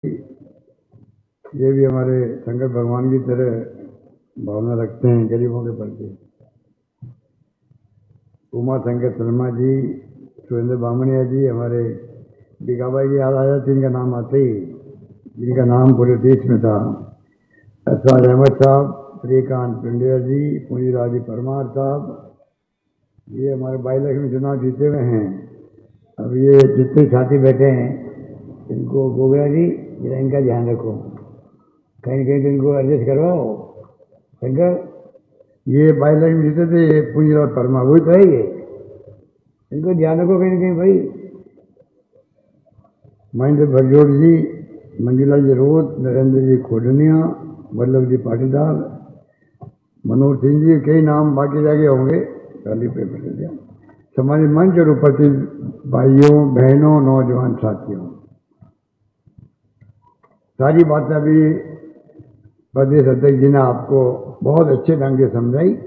ये भी हमारे शंकर भगवान की तरह भावना रखते हैं गरीबों के प्रति। उमा शंकर शर्मा जी, सुरेंद्र बामणिया जी, हमारे बीकाबाई जी याद आया तो इनका नाम आते ही, जिनका नाम पूरे देश में था। एसआर अहमद साहब, श्रीकांत पिंडिया जी, पूंजीराजी परमार साहब, ये हमारे 22 में चुनाव जीते हुए हैं। अब ये जितने साथी बैठे हैं इनको गोगरा जी जरा इनका ध्यान रखो, कहीं कहीं तो इनको एडजस्ट करवाओ। शंकर, ये 22 में जीते थे, ये पूंजीराज परमार, वही तो है ये, इनको ध्यान रखो कहीं कहीं भाई। महेंद्र भगजोड़ जी, मंजुला जी रोत, नरेंद्र जी खोडनिया, वल्लभ जी पाटीदार, मनोज सिंह जी, कई नाम बाकी रह गए होंगे, खाली पेपर ले दिया। समाज मंच और उपस्थित भाइयों बहनों नौजवान साथियों, सारी बातें अभी प्रदेश अध्यक्ष जी ने आपको बहुत अच्छे ढंग से समझाई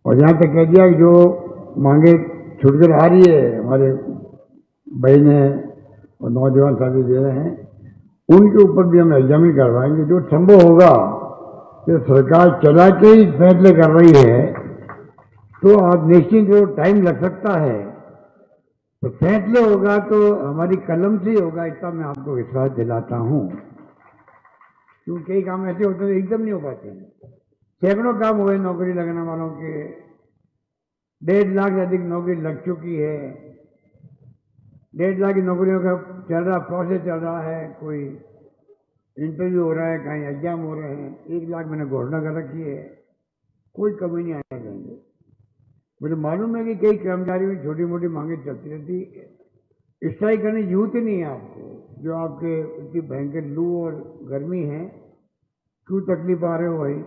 और यहाँ तक कह दिया कि जो मांगे छुटकर आ रही है हमारे बहनें और नौजवान साथी दे रहे हैं, उनके ऊपर भी हम एग्जामिन करवाएंगे। जो संभव होगा कि सरकार चला के ही फैसले कर रही है तो आप निश्चित जो टाइम लग सकता है, तो फैसले होगा तो हमारी कलम से ही होगा, इतना मैं आपको विश्वास दिलाता हूं। क्योंकि कई काम ऐसे होते हैं एकदम नहीं हो पाते हैं। सैकड़ों काम हुए नौकरी लगने वालों के, 1.5 लाख से अधिक नौकरी लग चुकी है, 1.5 लाख की नौकरियों का चल रहा प्रोसेस चल रहा है, कोई इंटरव्यू हो रहा है, कहीं एग्जाम हो रहे हैं। 1 लाख मैंने घोषणा कर रखी है, कोई कमी नहीं आने देंगे। मुझे मालूम है कि कई कर्मचारियों की छोटी मोटी मांगे चलती रहती, स्ट्राइक करने की जरूरत ही नहीं है आपको। जो आपके इतनी भयंकर लू और गर्मी है, क्यों तकलीफ आ रहे हो भाई?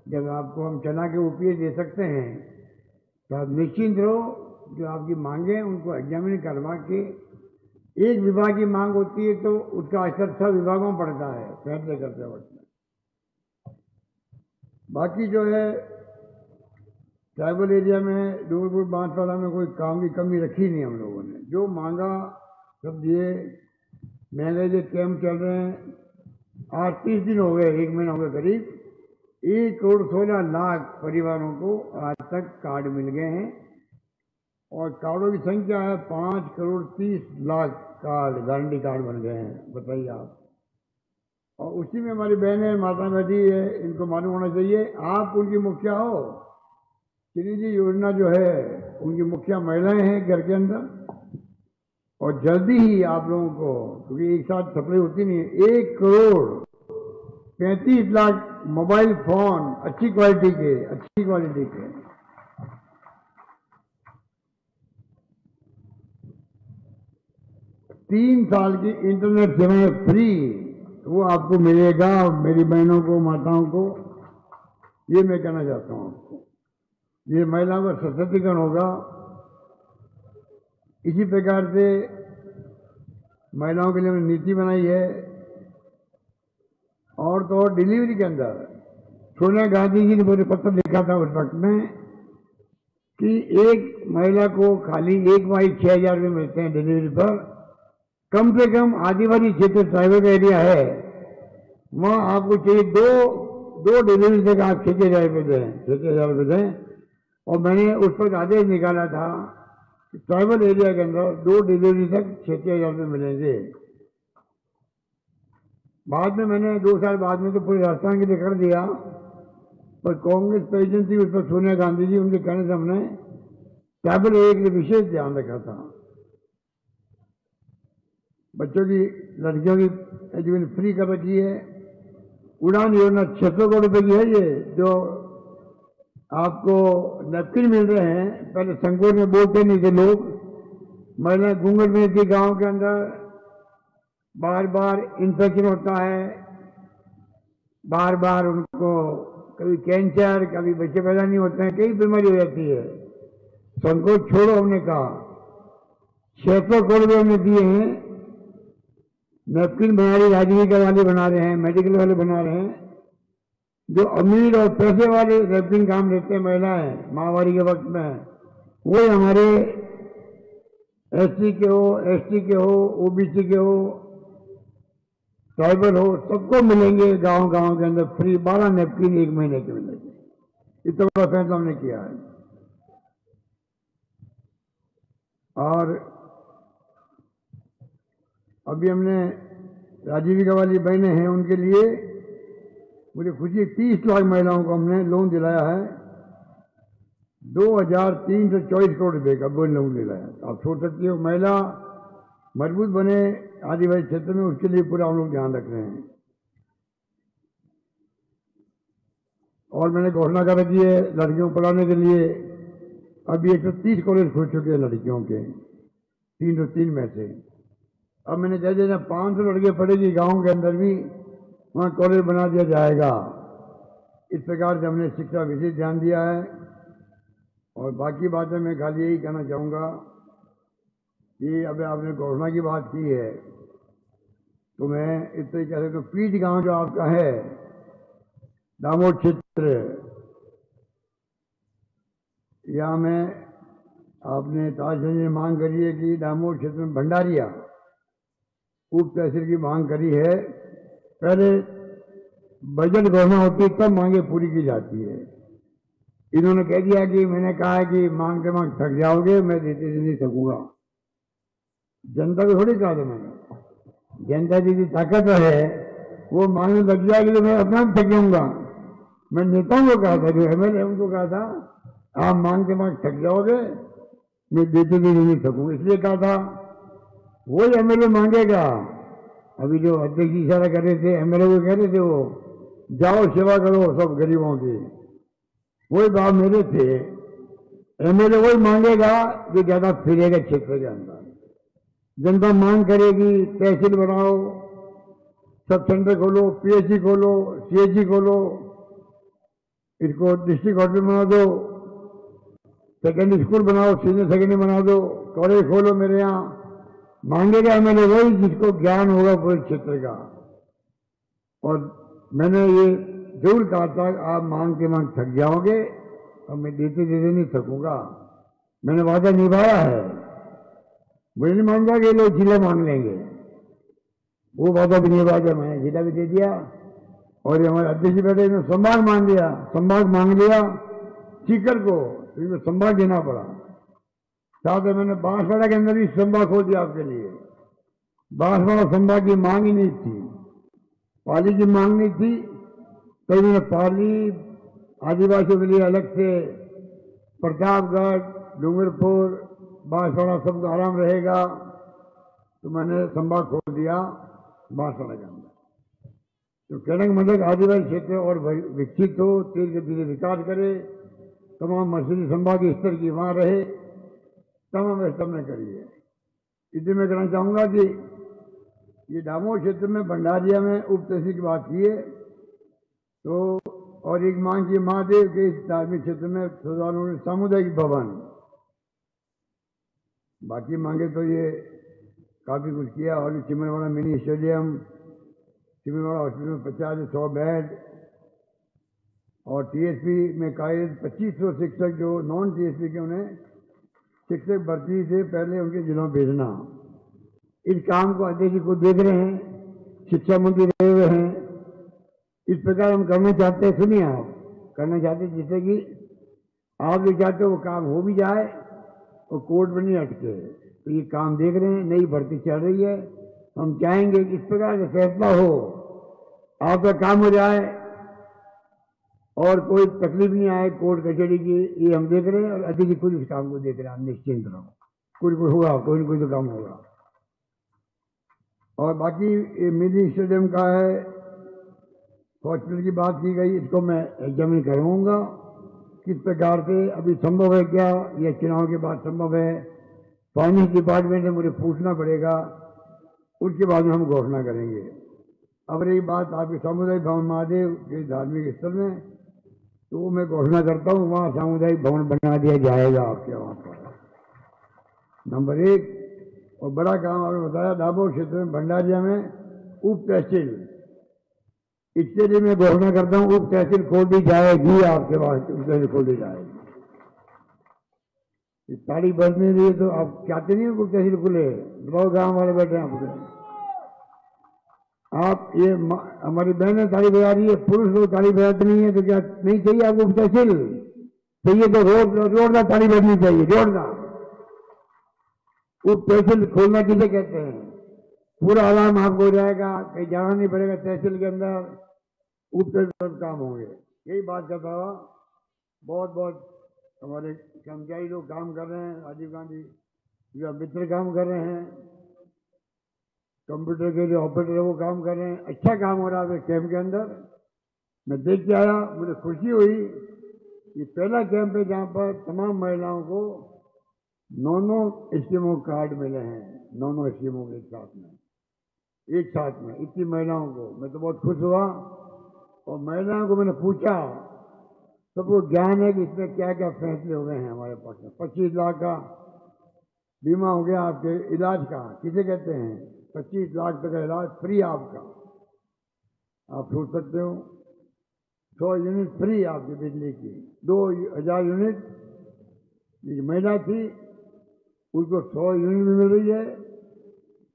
जब आपको हम चला के ओपीएस दे सकते हैं तो आप निश्चिंत रहो। जो आपकी मांगे हैं उनको एग्जामिन करवा के, एक विभाग की मांग होती है तो उसका असर सब विभागों में पड़ता है फैसले करते वक्त। बाकी जो है ट्राइबल एरिया में डूंगरपुर बांसवाड़ा में कोई काम की कमी रखी नहीं हम लोगों ने, जो मांगा सब दिए। मैनेजर कैंप चल रहे हैं, आज 30 दिन हो गए, 1 महीना हो गया करीब। 1,16,00,000 परिवारों को आज तक कार्ड मिल गए हैं और कार्डों की संख्या है 5,30,00,000 कार्ड, गारंटी कार्ड बन गए हैं। बताइए आप। और उसी में हमारी बहनें माता बैठी है, इनको मालूम होना चाहिए। आप उनकी मुखिया हो। श्री जी योजना जो है उनकी मुखिया महिलाएं हैं घर के अंदर, और जल्दी ही आप लोगों को, क्योंकि एक साथ सप्लाई होती नहीं है, 1,35,00,000 मोबाइल फोन अच्छी क्वालिटी के 3 साल की इंटरनेट सेवाएं फ्री, वो आपको मिलेगा मेरी बहनों को, माताओं को। ये मैं कहना चाहता हूं आपको, ये महिलाओं का सशक्तिकरण होगा। इसी प्रकार से महिलाओं के लिए हमने नीति बनाई है। और तो और डिलीवरी के अंदर सोनिया गांधी जी ने मुझे पत्र लिखा था उस वक्त में कि एक महिला को खाली एक माही 6,000 रुपये मिलते हैं डिलीवरी पर। कम से कम आदिवासी क्षेत्र ट्राइबल एरिया है, वहां आपको चाहिए दो डिलीवरी तक आप 6,000 रुपये दें, 6,000 रुपये दें। और मैंने उस पर आदेश निकाला था कि ट्राइबल एरिया के अंदर 2 डिलीवरी तक 6,000 रुपये मिलेंगे। बाद में मैंने 2 साल बाद में तो पूरे राजस्थान के लिए कर दिया, पर कांग्रेस प्रेसिडेंट थी उस पर सोनिया गांधी जी, उनके कहने से हमने ट्राइबल एरिया के लिए विशेष ध्यान रखा था। बच्चों की, लड़कियों की एजुकेशन फ्री कर रखी है। उड़ान योजना 600 करोड़ रुपए की है। ये जो आपको नैपकिन मिल रहे हैं, पहले संकोच में बोलते नहीं थे लोग, महिलाएं घूंघट में थी गांव के अंदर, बार बार इन्फेक्शन होता है, बार बार उनको कभी कैंसर, कभी बच्चे पैदा नहीं होते हैं, कई बीमारी हो जाती है। संकोच छोड़ो, हमने कहा 600 करोड़ रुपये हमने दिए हैं। नैपकिन बना रही, आजीविका वाले बना रहे हैं, मेडिकल वाले बना रहे हैं। जो अमीर और पैसे वाले नैपकिन काम लेते हैं महिलाएं माहवारी के वक्त में, वो हमारे एससी के हो, एसटी के हो, ओबीसी के हो, ट्राइबल हो, सबको मिलेंगे गांव गांव के अंदर फ्री 12 नेपकिन 1 महीने के मिलेंगे। इतना बड़ा फैसला हमने किया है। और अभी हमने आजीविका वाली बहनें हैं उनके लिए मुझे खुशी, 30 लाख महिलाओं को हमने लोन दिलाया है, 2324 करोड़ रुपए का लोन दिलाया। आप सोच सकते हो, महिला मजबूत बने आदिवासी क्षेत्र में, उसके लिए पूरा हम लोग ध्यान रख रहे हैं। और मैंने घोषणा कर रखी है लड़कियों को पढ़ाने के लिए, अभी 130 कॉलेज खुल चुके हैं लड़कियों के, 303 में से। अब मैंने कह दिया 500 लड़के पढ़ेगी गांव के अंदर भी, वहां कॉलेज बना दिया जाएगा। इस प्रकार से हमने शिक्षा विशेष ध्यान दिया है। और बाकी बातें मैं खाली यही कहना चाहूँगा कि अभी आपने घोषणा की बात की है, तो मैं इस तरीके से, तो पीठ गांव जो आपका है दामोद क्षेत्र, यहाँ में आपने ताजगंज ने मांग करी है कि दामोद क्षेत्र में भंडारिया उप तहसील की मांग करी है। पहले बजट घोषणा होती है तब मांगे पूरी की जाती है। इन्होंने कह दिया कि मैंने कहा है कि मांगते मांग थक जाओगे, मैं देते नहीं सकूंगा। जनता को थोड़ी कहा था मैंने, जनता की ताकत है वो मांगने लग जाएगी तो मैं अपना थक जाऊंगा। मैं नेताओं को कहा था, जो एमएलए उनको कहा था, आप मांगते मांग थक जाओगे, मैं देते नहीं सकूंगा। इसलिए कहा था वही एमएलए मांगेगा। अभी जो अध्यक्ष इशारा कर रहे थे, एमएलए को कह रहे थे वो जाओ सेवा करो सब गरीबों की, वही बात मेरे थे। एमएलए वही मांगेगा जो ज्यादा फिरेगा क्षेत्र के अंदर। जनता मांग करेगी तहसील बनाओ, सब सेंटर खोलो, पीएचसी खोलो, सीएचसी खोलो, इसको डिस्ट्रिक्ट हॉस्पिटल बना दो, सेकेंडरी स्कूल बनाओ, सीनियर सेकेंडरी बना दो, कॉलेज खोलो। मेरे यहाँ मांगेगा एमएलए वही जिसको ज्ञान होगा पूरे क्षेत्र का। और मैंने ये जरूर कहा था आप मांगते मांग थक जाओगे और मैं देते नहीं सकूंगा। मैंने वादा निभाया है। मुझे नहीं मांगा कि लोग जिला मांग लेंगे, वो वादा भी निभाया, मैंने जिला भी दे दिया। और हमारे अध्यक्ष बैठे ने संभाग मांग लिया, संभाग मांग लिया सीकर को, तो संभाग देना पड़ा। साथ में मैंने बांसवाड़ा के अंदर भी संभाग खोल दिया आपके लिए। बांसवाड़ा संभाग की मांग ही नहीं थी, पाली की मांग नहीं थी, तो मैंने पाली आदिवासियों के लिए अलग से, प्रतापगढ़, डूंगरपुर, बांसवाड़ा सबको आराम रहेगा, तो मैंने संभाग खोल दिया बांसवाड़ा के अंदर। तो कहने का मतलब आदिवासी क्षेत्र और विकसित हो, तेज गति से विकास करे, तमाम मछली संभाग के स्तर की वहां रहे, तमाम व्यवस्था में करी है। इसलिए मैं कहना चाहूंगा कि ये दामोद क्षेत्र में भंडारिया में उप तहसील की बात की है, तो और एक मांग की महादेव के इस धार्मिक क्षेत्र में सामुदायिक भवन। बाकी मांगे तो ये काफी कुछ किया। और चिमनवाड़ा मिनी स्टेडियम, चिमनवाड़ा हॉस्पिटल में 50-100 बेड, और टीएसपी में कार्यरत 2500 शिक्षक जो नॉन टीएसपी के, उन्हें शिक्षक भर्ती से पहले उनके जिलों में भेजना। इस काम को अध्यक्ष जी को देख रहे हैं, शिक्षा मंत्री रहे हुए हैं। इस प्रकार हम करना चाहते हैं, सुनिए आप, करना चाहते हैं जिससे कि आप जो चाहते हो वो काम हो भी जाए और कोर्ट में नहीं अटके। तो ये काम देख रहे हैं, नई भर्ती चल रही है, हम चाहेंगे कि इस प्रकार का फैसला हो, आपका काम हो जाए और कोई तकलीफ नहीं आए कोर्ट कचहरी की। ये हम देख रहे हैं और अध्यक्ष जी खुद इस काम को देख रहे हैं, आप निश्चिंत रहो, कोई होगा, कोई ना कोई तो काम होगा। और बाकी मिनी स्टेडियम का है, हॉस्पिटल की बात की गई, इसको मैं एग्जामिन करवाऊंगा किस प्रकार से अभी संभव है क्या, या चुनाव के बाद संभव है। फाइनेंस डिपार्टमेंट से मुझे पूछना पड़ेगा, उसके बाद में हम घोषणा करेंगे। अब रही बात आपके सामुदायिक भवन महादेव के धार्मिक स्थल में, तो वो मैं घोषणा करता हूँ, वहाँ सामुदायिक भवन बना दिया जाएगा आपके वहाँ पर, नंबर 1। और बड़ा काम आपने बताया दामोद क्षेत्र में भंडारिया में उप तहसील, इसके लिए मैं घोषणा करता हूँ उप तहसील खोल दी जाएगी आपके पास, उप तहसील खोल दी जाएगी। इस तारीख बढ़ने लिए तो आप चाहते नहीं हो उप तहसील खुले, बहुत गाँव वाले बैठे हैं आपके। आप ये हमारी बहनें ताली बजा रही है, पुरुष लोग ताली बजाते नहीं है, तो क्या नहीं चाहिए आपको तहसील चाहिए? तो जोरदार ताली बजनी चाहिए, जोरदार। वो तहसील खोलना किसे कहते हैं? पूरा आराम आपको हो जाएगा, कहीं जाना नहीं पड़ेगा तहसील के अंदर, ऊपर सब काम होंगे। यही बात करता हुआ बहुत बहुत हमारे कर्मचारी लोग काम कर रहे हैं, राजीव गांधी जो मित्र काम कर रहे हैं, कंप्यूटर के जो ऑपरेटर है वो काम कर रहे हैं, अच्छा काम हो रहा है कैंप के अंदर। मैं देख के आया, मुझे खुशी हुई कि पहला कैंप है जहाँ पर तमाम महिलाओं को 9 स्कीमों कार्ड मिले हैं, 9 स्कीमों के एक साथ में इतनी महिलाओं को। मैं तो बहुत खुश हुआ। और महिलाओं को मैंने पूछा, सबको ज्ञान है कि इसमें क्या क्या फैसले हो गए हैं हमारे पास में। 25 लाख का बीमा हो गया आपके इलाज का, किसे कहते हैं? 25 लाख तक का इलाज फ्री आपका, आप सोच सकते हो। 100 यूनिट फ्री आपकी बिजली की, 2000 यूनिट एक महिला थी उसको 100 यूनिट भी मिल रही है,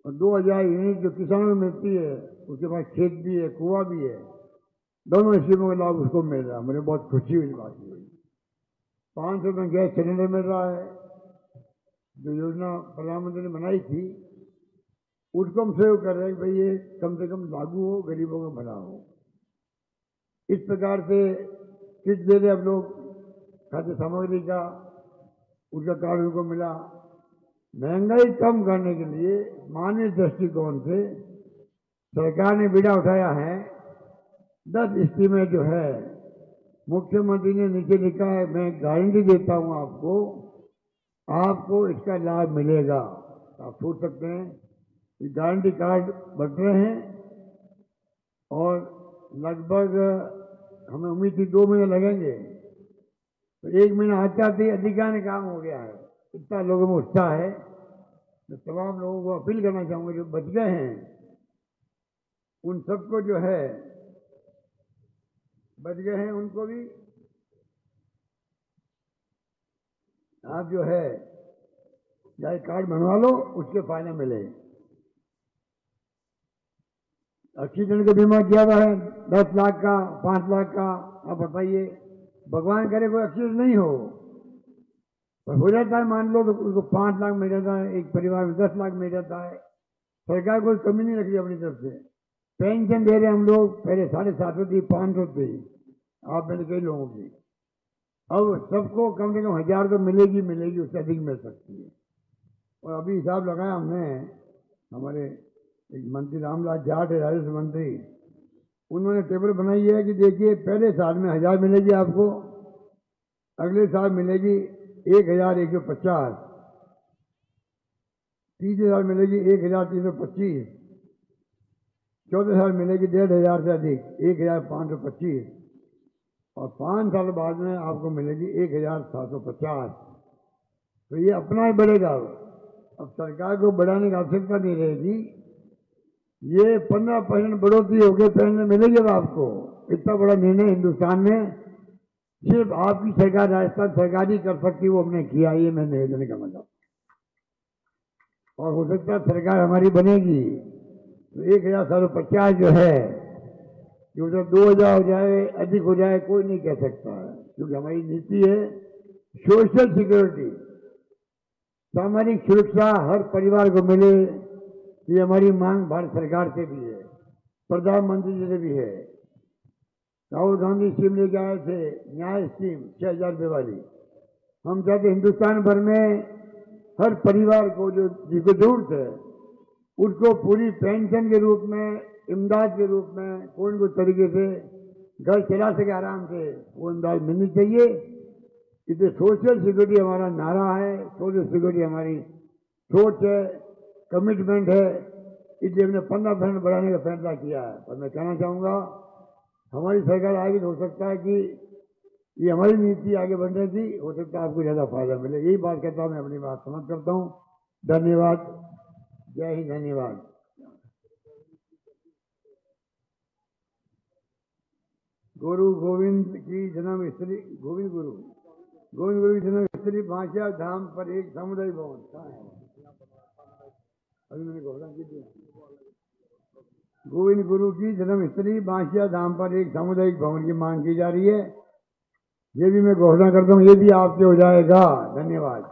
और 2000 यूनिट जो किसानों को मिलती है, उसके पास खेत भी है, कुआं भी है, दोनों स्कीमों का लाभ उसको मिल रहा है। मुझे बहुत खुशी हुई बात हुई। 500 में गैस सिलेंडर मिल रहा है। जो योजना प्रधानमंत्री ने बनाई थी उसको हम सहयोग कर रहे हैं कि भाई ये कम से कम लागू हो, गरीबों का भला हो। इस प्रकार से किट दे रहे अब लोग खाद्य सामग्री का, उसका कार्ड उनको मिला। महंगाई कम करने के लिए मानवीय दृष्टिकोण से सरकार ने बीड़ा उठाया है। 10 स्कीमें जो है मुख्यमंत्री ने नीचे लिखा है, मैं गारंटी देता हूं आपको इसका लाभ मिलेगा। आप सोच सकते हैं कि गारंटी कार्ड बट रहे हैं, और लगभग हमें उम्मीद थी 2 महीने लगेंगे, तो 1 महीना आते आते अधिकांश काम हो गया है। इतना लोगों में उत्साह है। मैं तमाम लोगों को अपील करना चाहूंगा जो बच गए हैं उन सबको जो है, बच गए हैं उनको भी आप जो है चाहे कार्ड बनवा लो, उसके फायदे मिले। एक्सीडेंट का बीमा किया हुआ है 10 लाख का, 5 लाख का। आप बताइए, भगवान करे कोई एक्सीडेंट नहीं हो, पर हो जाता है मान लो, तो उसको 5 लाख मिल जाता है, एक परिवार में 10 लाख मिल जाता है। सरकार कोई कमी नहीं रखी अपनी तरफ से। पेंशन दे रहे हम लोग, पहले 750 थी, 500 थी, आप मैंने कई लोगों की। अब सबको कम से कम 1000 तो मिलेगी, उससे अधिक मिल सकती है। और अभी हिसाब लगाया हमने, हमारे एक मंत्री रामलाल जाट है, राजस्व मंत्री, उन्होंने टेबल बनाई है कि देखिए पहले साल में 1000 मिलेगी आपको, अगले साल मिलेगी 1150, तीसरे साल मिलेगी 1325, चौथे साल मिलेगी 1500 से अधिक 1525, और 5 साल बाद में आपको मिलेगी 1750। तो ये अपना ही बढ़ेगा। अब सरकार को बढ़ाने की आवश्यकता नहीं रहेगी। ये 15% बढ़ोतरी होकर पेंशन मिलेगी अब आपको। इतना बड़ा निर्णय हिंदुस्तान में सिर्फ आपकी सरकार, राजस्थान सरकार ही कर सकती, वो हमने किया। ये मैं निवेदन का मतलब, और हो सकता है सरकार हमारी बनेगी तो 1750 जो है, जो 2000 हो जाए, अधिक हो जाए, कोई नहीं कह सकता है, क्योंकि हमारी नीति है सोशल सिक्योरिटी, सामाजिक सुरक्षा हर परिवार को मिले। ये हमारी मांग भारत सरकार से भी है, प्रधानमंत्री जी से भी है। राहुल गांधी स्कीम लेके आए थे, न्याय स्कीम 6000 रुपये वाली। हम चाहते हिंदुस्तान भर में हर परिवार को जो जिसको जरूरत है उसको पूरी पेंशन के रूप में, इमदाद के रूप में, कोई न कोई तरीके से घर चला सके आराम से, वो इमदाद मिलनी चाहिए। इसलिए सोशल सिक्योरिटी हमारा नारा है, सोशल सिक्योरिटी हमारी सोच है, कमिटमेंट है। इसलिए हमने 15% बढ़ाने का फैसला किया है। और मैं कहना चाहूँगा हमारी सरकार आगे हो सकता है कि ये हमारी नीति आगे बढ़ रही थी, हो सकता है आपको ज़्यादा फायदा मिले। यही बात करता हूँ, मैं अपनी बात समाप्त करता हूँ। धन्यवाद। जय हिंद। धन्यवाद। गुरु गोविंद की जन्म स्थली, गोविंद गुरु की जन्म स्थली बांसिया धाम पर एक समुदाय भवन कहाँ है? अभी मैंने घोषणा की थी। गोविंद गुरु की जन्मस्थली बांसिया धाम पर एक सामुदायिक भवन की मांग की जा रही है। ये भी मैं घोषणा करता हूँ, ये भी आपसे हो जाएगा। धन्यवाद।